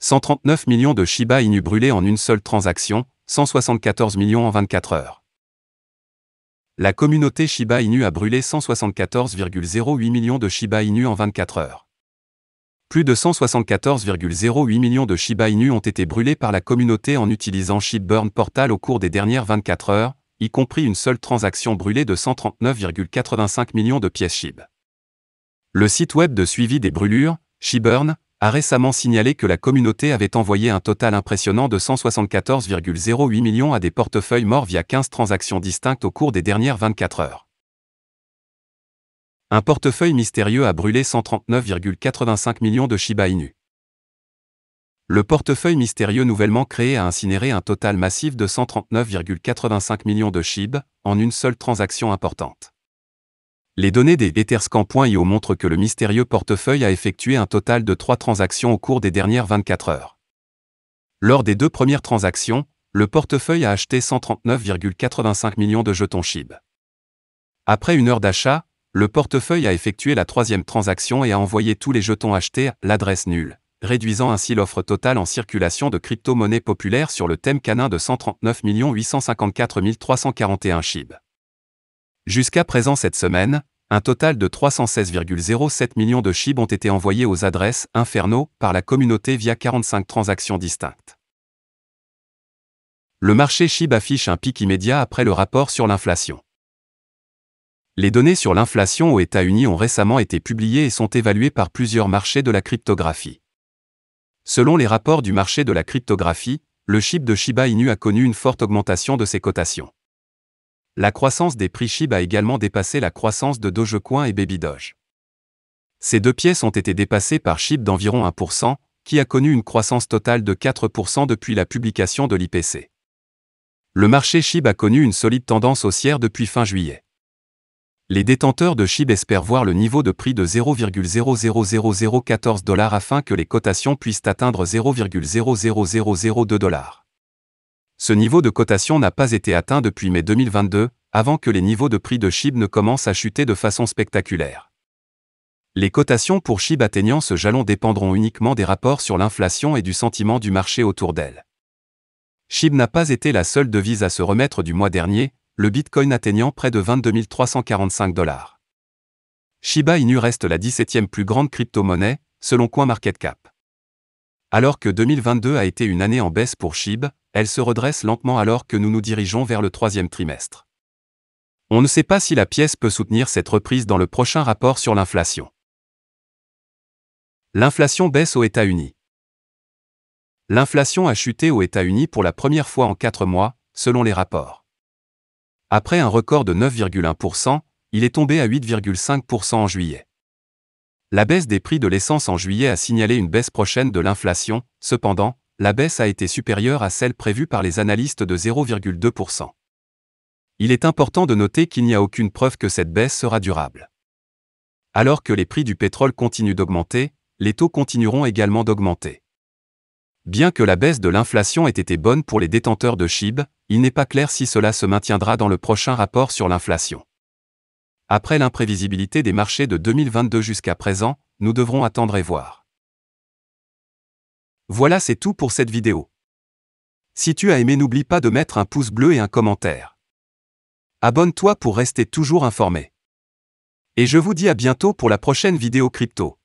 139 millions de Shiba Inu brûlés en une seule transaction, 174 millions en 24 heures. La communauté Shiba Inu a brûlé 174,08 millions de Shiba Inu en 24 heures. Plus de 174,08 millions de Shiba Inu ont été brûlés par la communauté en utilisant ShibBurn Portal au cours des dernières 24 heures, y compris une seule transaction brûlée de 139,85 millions de pièces SHIB. Le site web de suivi des brûlures, ShibBurn, a récemment signalé que la communauté avait envoyé un total impressionnant de 174,08 millions à des portefeuilles morts via 15 transactions distinctes au cours des dernières 24 heures. Un portefeuille mystérieux a brûlé 139,85 millions de Shiba Inu. Le portefeuille mystérieux nouvellement créé a incinéré un total massif de 139,85 millions de SHIB en une seule transaction importante. Les données des Etherscan.io montrent que le mystérieux portefeuille a effectué un total de 3 transactions au cours des dernières 24 heures. Lors des 2 premières transactions, le portefeuille a acheté 139,85 millions de jetons SHIB. Après une heure d'achat, le portefeuille a effectué la 3e transaction et a envoyé tous les jetons achetés à l'adresse nulle, réduisant ainsi l'offre totale en circulation de crypto-monnaies populaires sur le thème canin de 139 854 341 SHIB. Jusqu'à présent cette semaine, un total de 316,07 millions de SHIB ont été envoyés aux adresses Inferno par la communauté via 45 transactions distinctes. Le marché SHIB affiche un pic immédiat après le rapport sur l'inflation. Les données sur l'inflation aux États-Unis ont récemment été publiées et sont évaluées par plusieurs marchés de la cryptographie. Selon les rapports du marché de la cryptographie, le SHIB de Shiba Inu a connu une forte augmentation de ses cotations. La croissance des prix SHIB a également dépassé la croissance de Dogecoin et Baby Doge. Ces 2 pièces ont été dépassées par SHIB d'environ 1%, qui a connu une croissance totale de 4% depuis la publication de l'IPC. Le marché SHIB a connu une solide tendance haussière depuis fin juillet. Les détenteurs de SHIB espèrent voir le niveau de prix de 0,000014 $ afin que les cotations puissent atteindre 0,00002 $. Ce niveau de cotation n'a pas été atteint depuis mai 2022, avant que les niveaux de prix de SHIB ne commencent à chuter de façon spectaculaire. Les cotations pour SHIB atteignant ce jalon dépendront uniquement des rapports sur l'inflation et du sentiment du marché autour d'elle. SHIB n'a pas été la seule devise à se remettre du mois dernier, le Bitcoin atteignant près de 22 345 $. Shiba Inu reste la 17e plus grande crypto-monnaie, selon CoinMarketCap. Alors que 2022 a été une année en baisse pour SHIB, elle se redresse lentement alors que nous nous dirigeons vers le 3e trimestre. On ne sait pas si la pièce peut soutenir cette reprise dans le prochain rapport sur l'inflation. L'inflation baisse aux États-Unis. L'inflation a chuté aux États-Unis pour la première fois en 4 mois, selon les rapports. Après un record de 9,1%, il est tombé à 8,5% en juillet. La baisse des prix de l'essence en juillet a signalé une baisse prochaine de l'inflation, cependant, la baisse a été supérieure à celle prévue par les analystes de 0,2%. Il est important de noter qu'il n'y a aucune preuve que cette baisse sera durable. Alors que les prix du pétrole continuent d'augmenter, les taux continueront également d'augmenter. Bien que la baisse de l'inflation ait été bonne pour les détenteurs de SHIB, il n'est pas clair si cela se maintiendra dans le prochain rapport sur l'inflation. Après l'imprévisibilité des marchés de 2022 jusqu'à présent, nous devrons attendre et voir. Voilà, c'est tout pour cette vidéo. Si tu as aimé, n'oublie pas de mettre un pouce bleu et un commentaire. Abonne-toi pour rester toujours informé. Et je vous dis à bientôt pour la prochaine vidéo crypto.